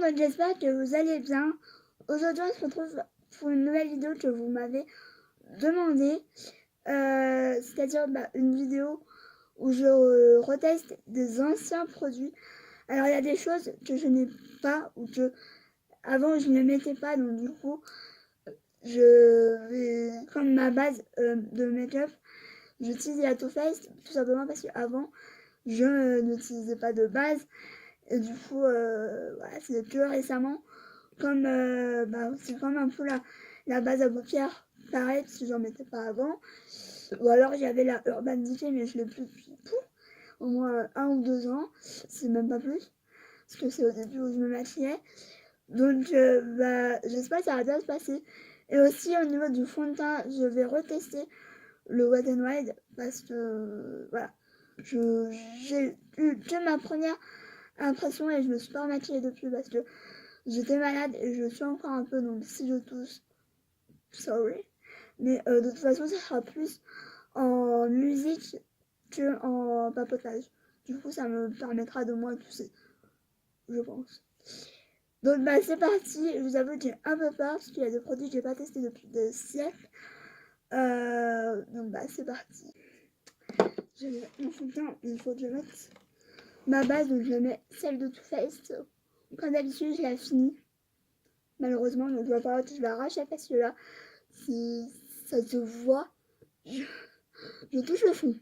monde, j'espère que vous allez bien. Aujourd'hui, on se retrouve pour une nouvelle vidéo que vous m'avez demandé. C'est-à-dire une vidéo où je reteste des anciens produits. Alors, il y a des choses que je n'ai pas ou que avant je ne mettais pas. Donc, du coup, je vais, comme ma base de make-up, j'utilise la Too Faced tout simplement parce qu'avant, je n'utilisais pas de base. Et du coup, voilà, c'est que récemment, comme c'est comme un peu la base à paupières, pareil, parce que j'en mettais pas avant. Ou alors j'avais la Urban Decay, mais je l'ai plus depuis au moins 1 ou 2 ans, c'est même pas plus, parce que c'est au début où je me maquillais. Donc j'espère que ça va bien se passer. Et aussi au niveau du fond de teint, je vais retester le Wet n Wild, parce que voilà, j'ai eu que ma première impression et je me suis pas maquillée depuis parce que j'étais malade et je suis encore un peu, donc si je tousse, sorry. Mais de toute façon, ça sera plus en musique que en papotage. Du coup, ça me permettra de moins tousser, je pense. Donc c'est parti. Je vous avoue que j'ai un peu peur parce qu'il y a des produits que j'ai pas testés depuis des siècles. Donc c'est parti. Je mets mon fond de teint, il faut que je mette ma base, donc je mets celle de Too Faced. Comme d'habitude, je la finis. Malheureusement, donc il va falloir que je l'arrache parce que là, si ça se voit, je touche le fond.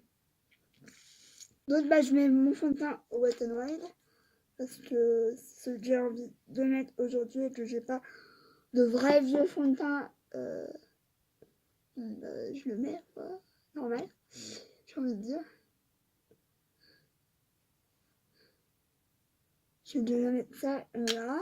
Donc je mets mon fond de teint au Wet n Wild parce que c'est ce que j'ai envie de mettre aujourd'hui et que j'ai pas de vrai vieux fond de teint. Je le mets, quoi, normal, j'ai envie de dire. Je vais déjà mettre ça là.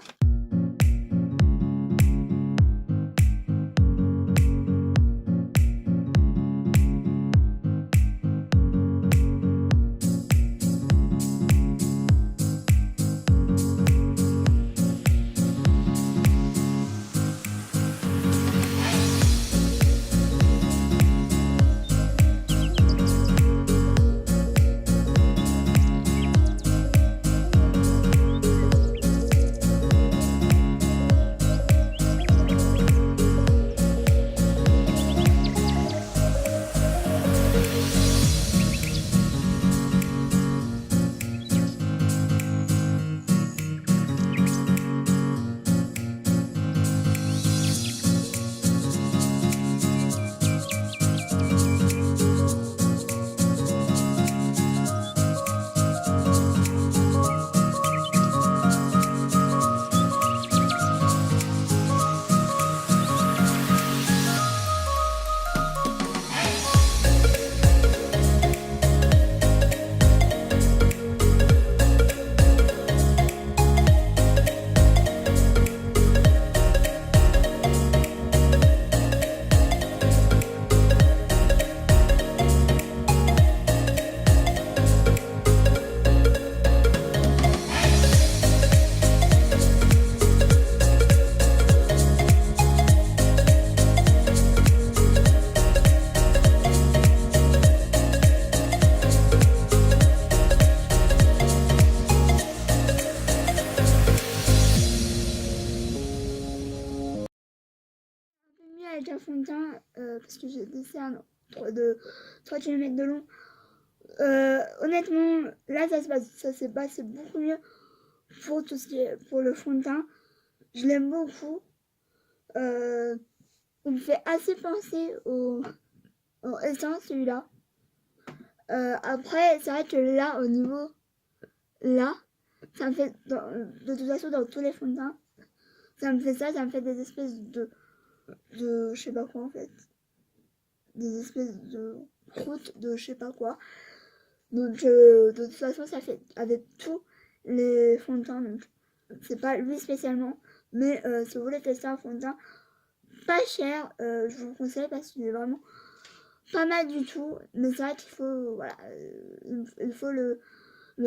Avec un fond de teint parce que j'ai des cernes de 3 km de long. Honnêtement, là ça s'est passé beaucoup mieux pour tout ce qui est pour le fond de teint. Je l'aime beaucoup. Il me fait assez penser au Essence celui-là. Après, c'est vrai que là, au niveau là, ça me fait de toute façon dans tous les fonds de teint, ça me fait des espèces de je sais pas quoi en fait. Des espèces de croûtes de je sais pas quoi. Donc de toute façon ça fait avec tous les fonds de teint, donc c'est pas lui spécialement, mais si vous voulez tester un fond de teint pas cher, je vous le conseille parce qu'il est vraiment pas mal du tout, mais c'est vrai qu'il faut voilà, il faut le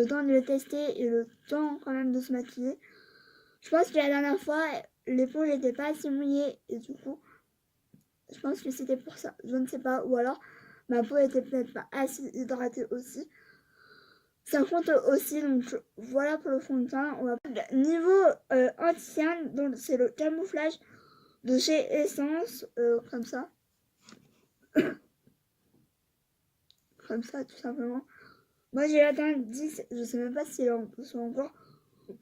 temps de le tester et le temps quand même de se maquiller. Je pense que la dernière fois l'éponge n'était pas assez mouillée et du coup je pense que c'était pour ça, je ne sais pas, ou alors ma peau était peut-être pas assez hydratée aussi. Ça compte aussi, donc voilà pour le fond de teint. On va... Niveau anti-cerne, donc c'est le camouflage de chez Essence, comme ça. Comme ça, tout simplement. Moi, j'ai atteint 10, je sais même pas si sont encore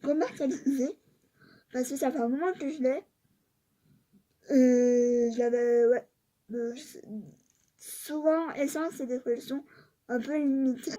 commercialisés, parce que ça fait un moment que je l'ai. J'avais, ouais. Souvent, Essence, c'est des collections un peu limitées.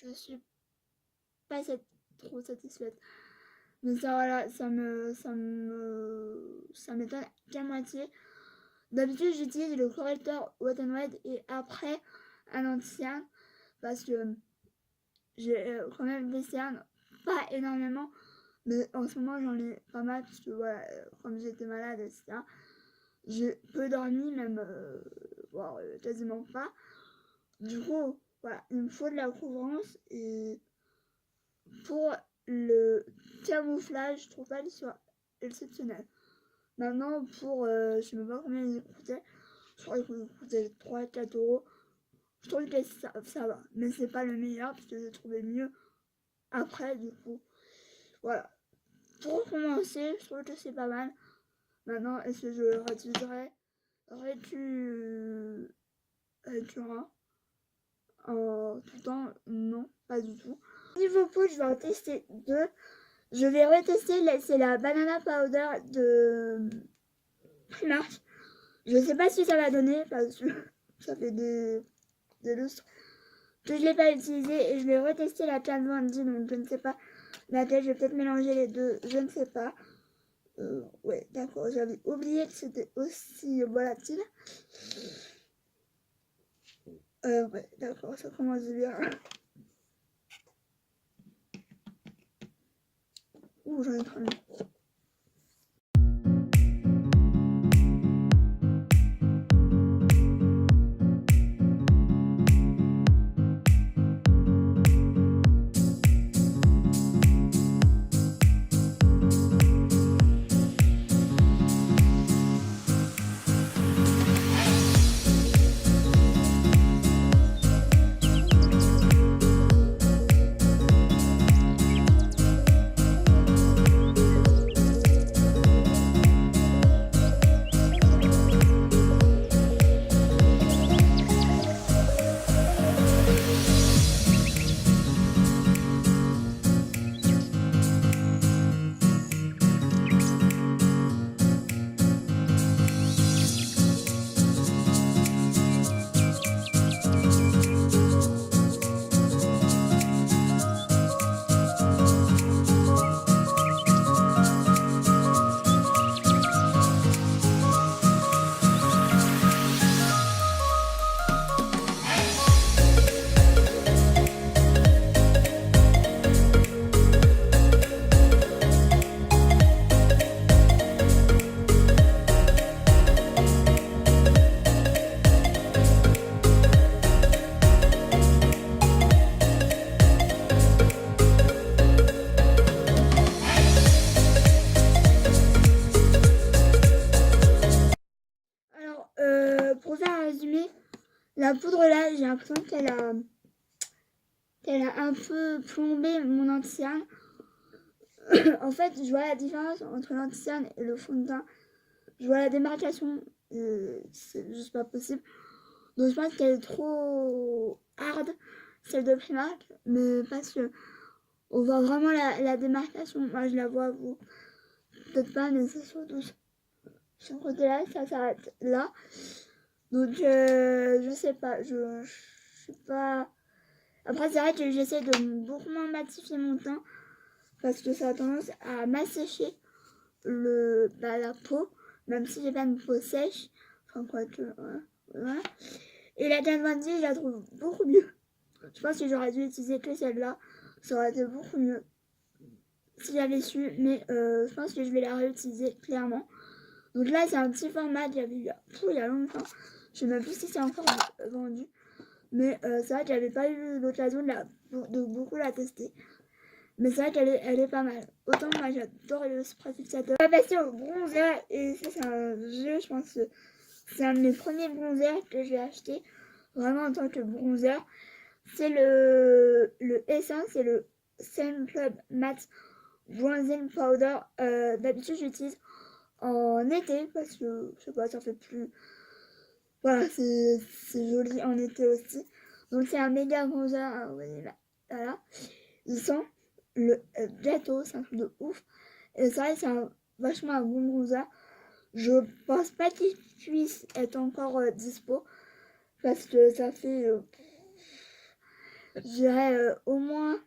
Je suis pas trop satisfaite. Mais ça, voilà, ça m'étonne qu'à moitié. D'habitude, j'utilise le correcteur Wet n Wild et après un anti-cerne parce que j'ai quand même des cernes, pas énormément, mais en ce moment j'en ai pas mal parce que voilà, comme j'étais malade, etc. J'ai peu dormi, même voire quasiment pas. Du coup, voilà, il me faut de la couvrance et pour le camouflage, je trouve pas qu'il soit exceptionnel. Maintenant, pour, je sais même pas combien il coûtait, je crois qu'il coûtait 3-4 euros. Je trouve que ça va, mais c'est pas le meilleur parce que j'ai trouvé mieux après, du coup. Voilà. Pour commencer, je trouve que c'est pas mal. Maintenant, est-ce que je le réutiliserai récurrent tout le temps? Non, pas du tout. Niveau peau, je vais en tester deux. Je vais retester, c'est la banana powder de Primark. Je sais pas si ça va donner parce que ça fait des lustres que je l'ai pas utilisé et je vais retester la Chan Vandy, donc je ne sais pas laquelle, je vais peut-être mélanger les deux, je ne sais pas. Ouais, d'accord, j'avais oublié que c'était aussi volatile. Ouais, d'accord, ça commence bien. Ouh, j'en ai trop mis. Pour faire un résumé, la poudre là, j'ai l'impression qu'elle a un peu plombé mon anti-cerne. En fait, je vois la différence entre l'anti-cerne et le fond de teint. Je vois la démarcation, c'est juste pas possible. Donc je pense qu'elle est trop hard, celle de Primark, mais parce que on voit vraiment la démarcation. Moi je la vois, vous peut-être pas, mais c'est surtout ce côté-là, ça s'arrête là. Donc je sais pas, je sais pas. Après c'est vrai que j'essaie de beaucoup moins matifier mon teint parce que ça a tendance à m'assécher la peau, même si j'ai pas une peau sèche. Enfin quoi que voilà. Et la Tan Von D, je la trouve beaucoup mieux. Je pense que j'aurais dû utiliser que celle-là, ça aurait été beaucoup mieux si j'avais su, mais je pense que je vais la réutiliser clairement. Donc là c'est un petit format que j'avais eu il y a longtemps. Je sais même plus si c'est encore vendu, mais c'est vrai que j'avais pas eu l'occasion de beaucoup la tester. Mais c'est vrai qu'elle est pas mal. Autant moi j'adore le spray fixateur. On va passer au bronzer, et ça c'est un jeu, je pense que c'est un de mes premiers bronzers que j'ai acheté vraiment en tant que bronzer. C'est le Essence, c'est le Sun Club Matte Bronzing Powder. D'habitude j'utilise en été parce que je sais pas, ça fait plus. Voilà, c'est joli en été aussi. Donc c'est un méga bronzer, hein, voilà. Il sent le gâteau, c'est un truc de ouf. Et ça, c'est vachement un bon bronzer. Je pense pas qu'il puisse être encore dispo parce que ça fait, je dirais, au moins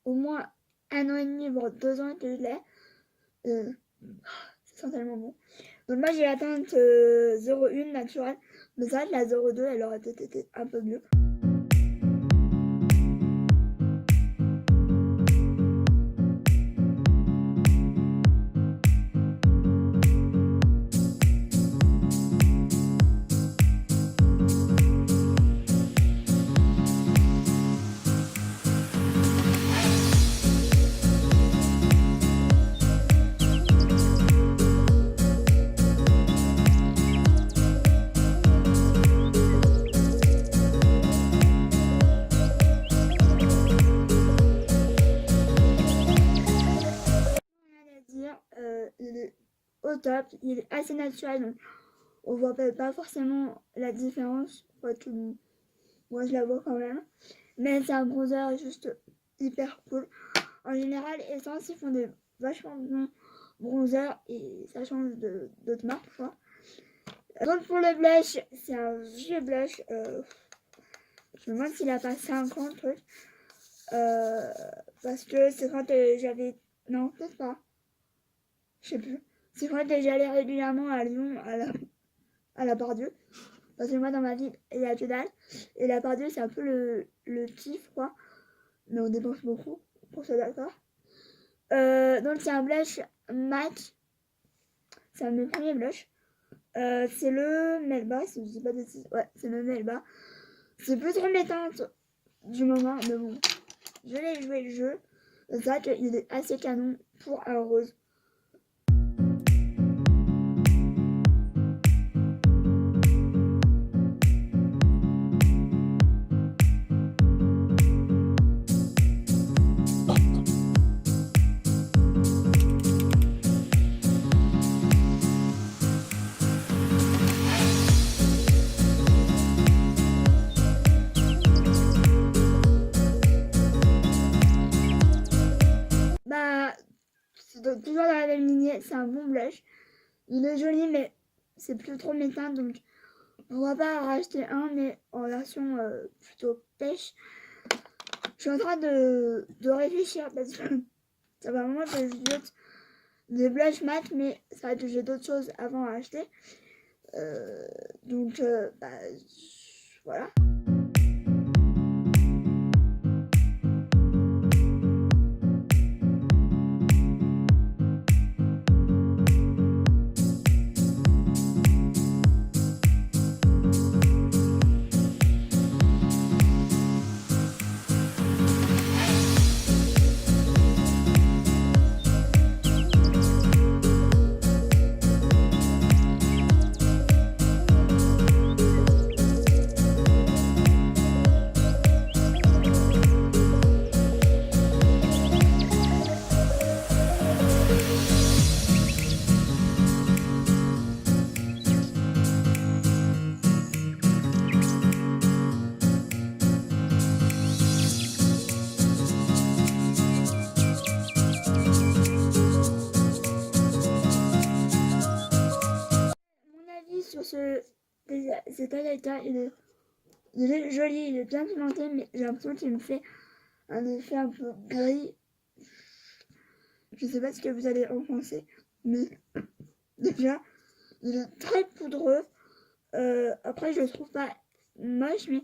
1 an et demi, voire 2 ans que je l'ai. Ça sent tellement bon. Donc moi j'ai la teinte 01 naturelle, mais ça, la 02 elle aurait peut-être été un peu mieux. Il est au top, il est assez naturel, donc on voit pas forcément la différence. Moi je la vois quand même, mais c'est un bronzer juste hyper cool. En général, Essence ils font des vachement bons bronzers et ça change d'autres marques quoi. Donc pour le blush, c'est un vieux blush, je me demande s'il a pas 5 ans le truc, parce que c'est quand j'avais, non peut-être pas, je sais plus. C'est vrai que j'allais régulièrement à Lyon, à la Part-Dieu. Parce que moi, dans ma ville, il y a que dalle. Et la Part-Dieu, c'est un peu le kiff, quoi. Mais on dépense beaucoup, pour ça, d'accord. Donc, c'est un blush mat. C'est un de mes premiers blushs. C'est le Melba, si je dis pas de bêtises. Ouais, c'est le Melba. C'est plus trop mes teintes du moment, mais bon. Je l'ai joué le jeu. C'est vrai qu'il est assez canon pour un rose. Toujours dans la même lignée, c'est un bon blush. Il est joli, mais c'est plus trop mes teintes, donc on va pas en racheter un, mais en version plutôt pêche. Je suis en train de réfléchir parce que ça va vraiment que je jette des blushs mat, mais ça va que j'ai d'autres choses avant à acheter. Donc voilà. que déjà, cet highlighter, il est joli, il est bien pimenté, mais j'ai l'impression qu'il me fait un effet un peu gris. Je sais pas ce que vous allez en penser, mais déjà, il est très poudreux. Après, je le trouve pas moche, mais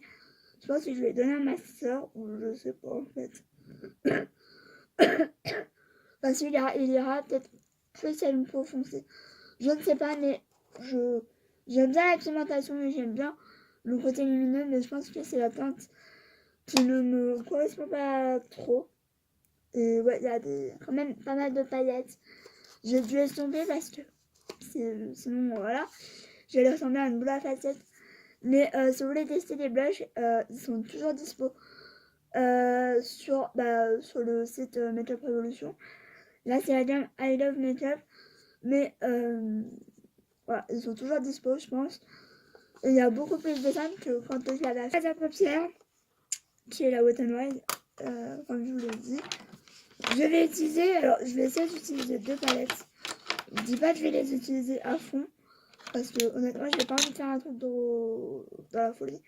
je pense que je vais donner à ma soeur, ou je sais pas en fait. Parce qu'il ira peut-être plus à une peau foncée. Je ne sais pas, mais j'aime bien la pigmentation et j'aime bien le côté lumineux, mais je pense que c'est la teinte qui ne me correspond pas trop. Et ouais, il y a quand même pas mal de paillettes. J'ai dû les tomber parce que sinon, voilà, j'allais ressembler à une boule à facettes. Mais si vous voulez tester des blushs, ils sont toujours dispo sur le site Makeup Revolution. Là, c'est la gamme I Love Makeup. Mais voilà, ils sont toujours dispo, je pense. Et il y a beaucoup plus de femmes que quand je l'avais fait à paupières, qui est la Wet n Wild, comme je vous l'ai dit. Je vais utiliser, alors je vais essayer d'utiliser 2 palettes. Je dis pas que je vais les utiliser à fond, parce que honnêtement, je n'ai pas envie de faire un truc dans la folie.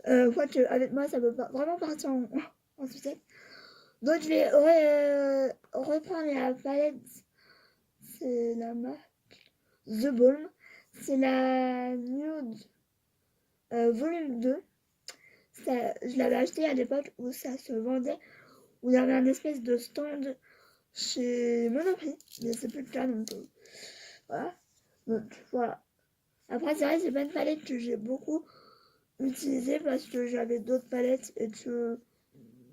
Quoique, avec moi, ça peut vraiment partir en sucette. Donc, je vais reprendre la palette. C'est la marque The Balm. C'est la Nude volume 2. Ça, je l'avais acheté à l'époque où ça se vendait, où il y avait un espèce de stand chez Monoprix, mais c'est plus le cas, donc voilà. Donc voilà. Après, c'est vrai, c'est pas une palette que j'ai beaucoup utilisée parce que j'avais d'autres palettes et que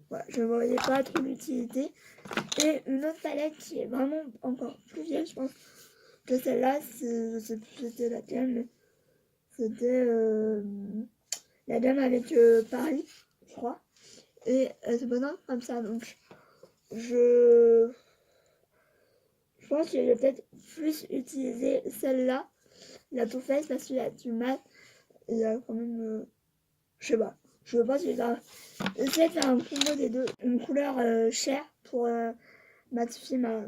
voilà, je ne voyais pas trop l'utilité. Et une autre palette qui est vraiment encore plus vieille, je pense que celle-là, je sais plus c'était laquelle, mais c'était la gamme avec Paris, je crois. Et c'est bonhomme comme ça, donc je pense que je vais peut-être plus utiliser celle-là, la Too Faced, parce qu'il y a du mat. Il y a quand même, je sais pas. Je pense que je vais essayer de faire un combo des deux. Une couleur chère pour matifier ma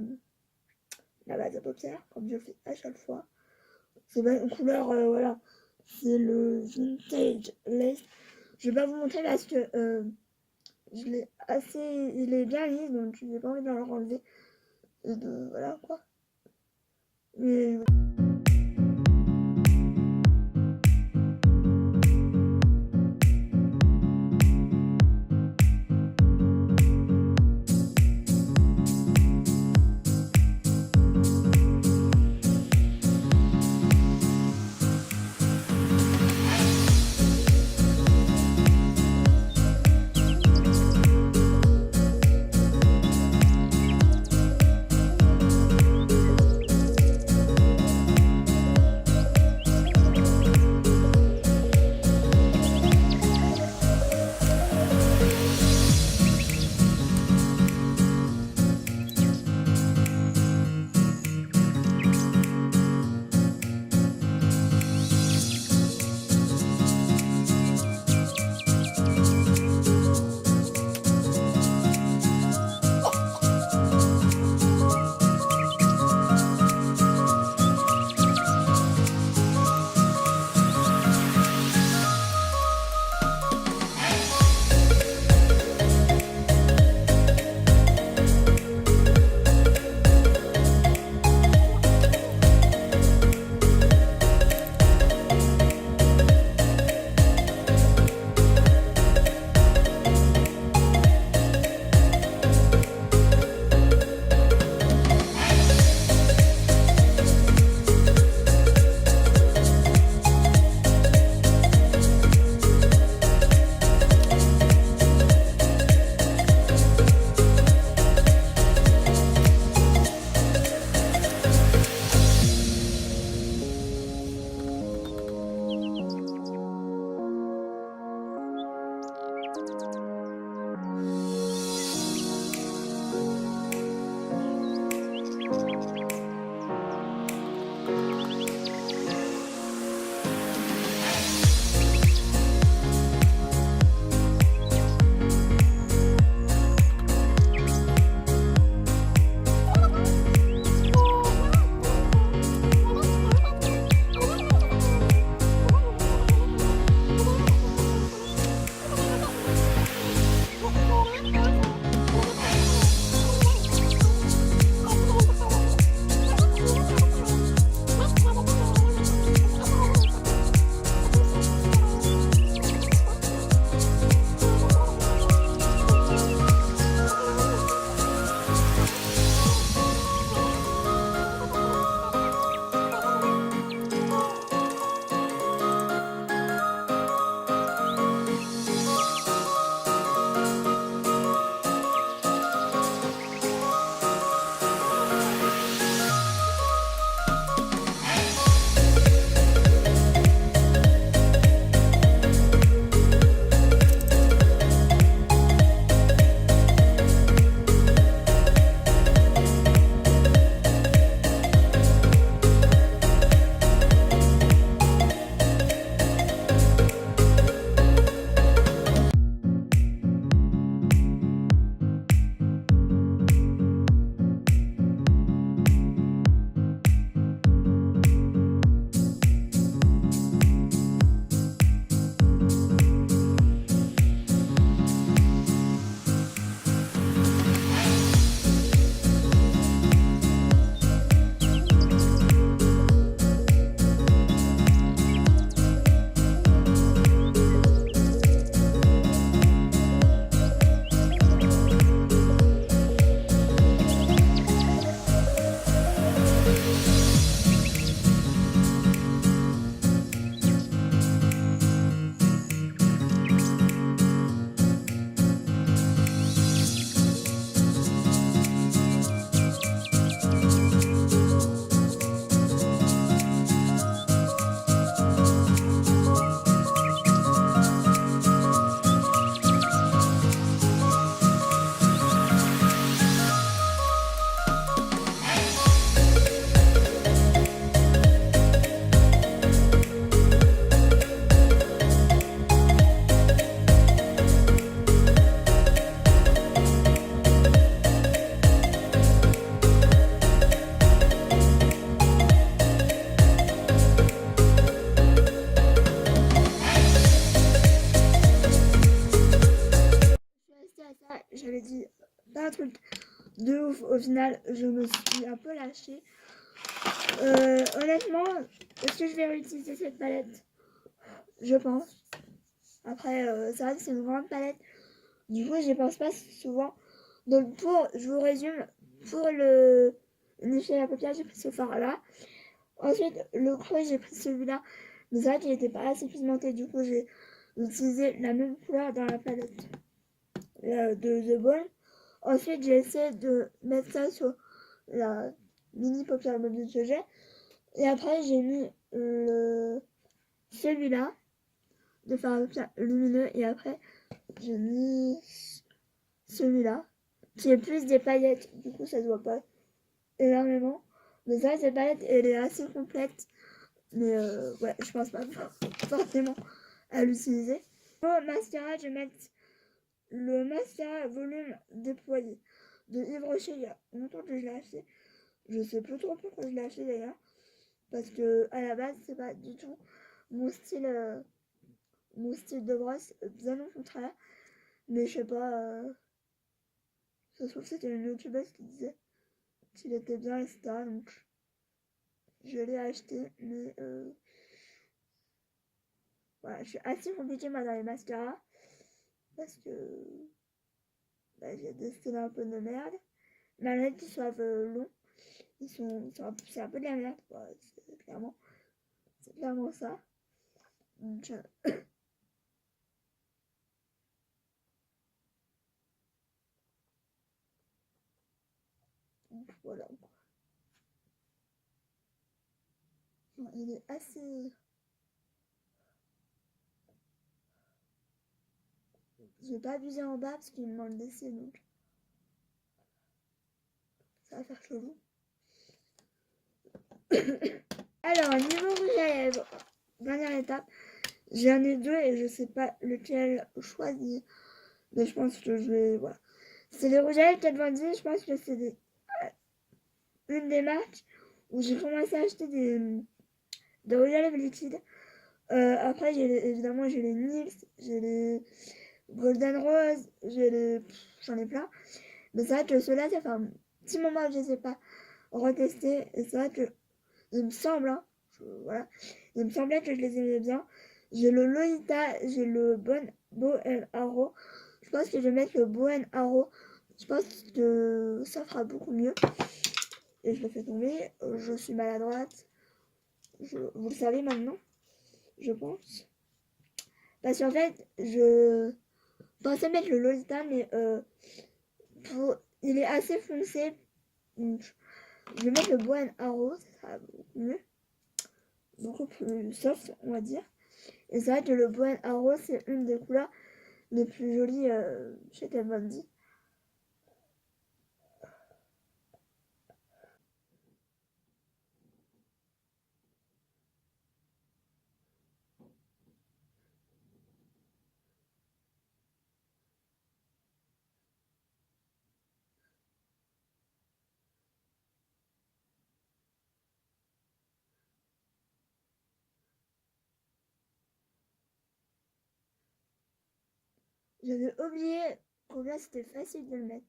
base à paupières, comme je fais à chaque fois. C'est pas une couleur, voilà. C'est le Vintage Lace. Je vais pas vous montrer parce que il est bien lisse, donc je n'ai pas envie de le renlever. Et voilà quoi. Mais truc de ouf. Au final, je me suis un peu lâchée. Honnêtement, est-ce que je vais réutiliser cette palette? Je pense. Après, c'est vrai que c'est une grande palette. Du coup, j'y pense pas souvent. Donc, je vous résume, pour le lifter la paupière, j'ai pris ce fard-là. Ensuite, le creux, j'ai pris celui-là. Mais c'est vrai qu'il n'était pas assez pigmenté. Du coup, j'ai utilisé la même couleur dans la palette de The Ball. Ensuite, j'ai essayé de mettre ça sur la mini paupière mobile que j'ai. Et après, j'ai mis celui-là de fard à paupières lumineux. Et après, j'ai mis celui-là qui est plus des paillettes. Du coup, ça se voit pas énormément. Mais ça, cette palette, elle est assez complète. Mais ouais, je pense pas forcément à l'utiliser. Pour mascara, je vais mettre le mascara volume déployé de Yves Rocher. Il y a longtemps que je l'ai acheté. Je sais plus trop pourquoi je l'ai acheté d'ailleurs. Parce que à la base, c'est pas du tout mon style de brosse, bien au contraire. Mais je sais pas, ça se trouve c'était une youtubeuse qui disait qu'il était bien, etc. Donc je l'ai acheté, mais voilà, je suis assez compliquée moi dans les mascaras parce que bah, j'ai des styles un peu de merde. Malgré qu'ils soient longs, c'est un peu de la merde, quoi. C'est clairement ça. Donc, voilà. Bon, il est assez. Je vais pas abuser en bas parce qu'il me manque des cils, donc ça va faire chelou. Alors, niveau rouge à lèvres, dernière étape, j'en ai deux et je sais pas lequel choisir. Mais je pense que je vais. Voilà. C'est les rouges à lèvres 420, je pense que c'est une des marques où j'ai commencé à acheter des rouges à lèvres liquides. Après, évidemment, j'ai les NYX, j'ai les Golden Rose, j'en ai plein. Mais c'est vrai que ceux-là, ça fait un petit moment que je ne les ai pas retestés. Et c'est vrai que, il me semble, hein, voilà, il me semblait que je les aimais bien. J'ai le Lolita, j'ai le Bow Arrow. Je pense que je vais mettre le Bow Arrow. Je pense que ça fera beaucoup mieux. Et je le fais tomber. Je suis maladroite. Vous le savez maintenant, je pense. Parce qu'en fait, je pensais mettre le Lolita, mais il est assez foncé. Donc, je vais mettre le Bow Arrow, ça sera beaucoup mieux. Beaucoup plus soft, on va dire. Et c'est vrai que le Bow Arrow, c'est une des couleurs les plus jolies chez Kat Von D. J'avais oublié combien c'était facile de le mettre.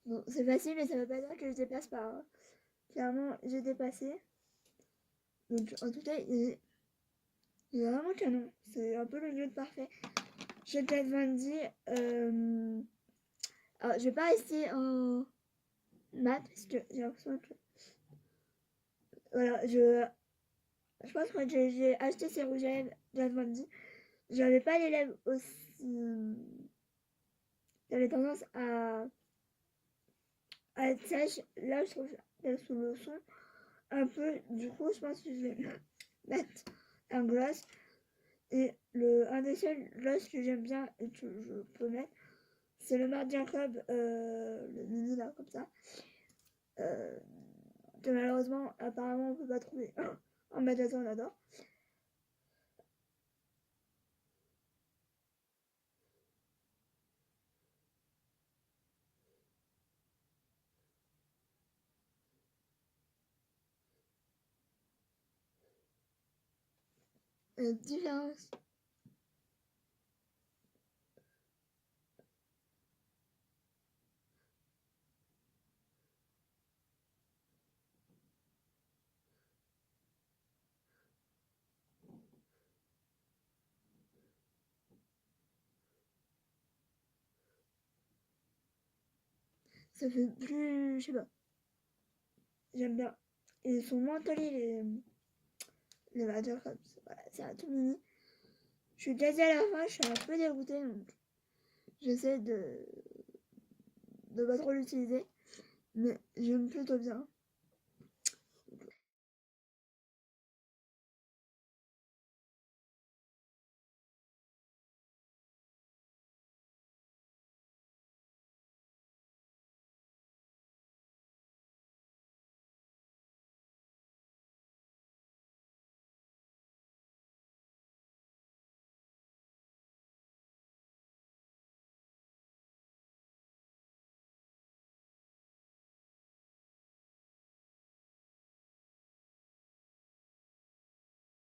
Bon, c'est facile, mais ça veut pas dire que je dépasse pas. Hein. Clairement, j'ai dépassé. Donc, en tout cas, il est vraiment canon. C'est un peu le nude parfait. Chez Kat Von D, alors, je vais pas rester en mat parce que j'ai l'impression que. Voilà, je pense que j'ai acheté ces rouges à lèvres Kat Von D. J'avais pas les lèvres aussi. J'avais tendance à être sèche. Là, je trouve qu'elles sous le son un peu. Du coup, je pense que je vais mettre un gloss. Et un des seuls gloss que j'aime bien et que je peux mettre, c'est le Marc Jacob, le mini là, comme ça. Euh, que malheureusement, apparemment, on peut pas trouver en magasin, on adore. différence. Ça fait plus, je sais pas. J'aime bien. Ils sont moins collés les Matter comme ça. Voilà, c'est un tout mini. Je suis quasi à la fin, je suis un peu dégoûtée, donc j'essaie de pas trop l'utiliser. Mais j'aime plutôt bien.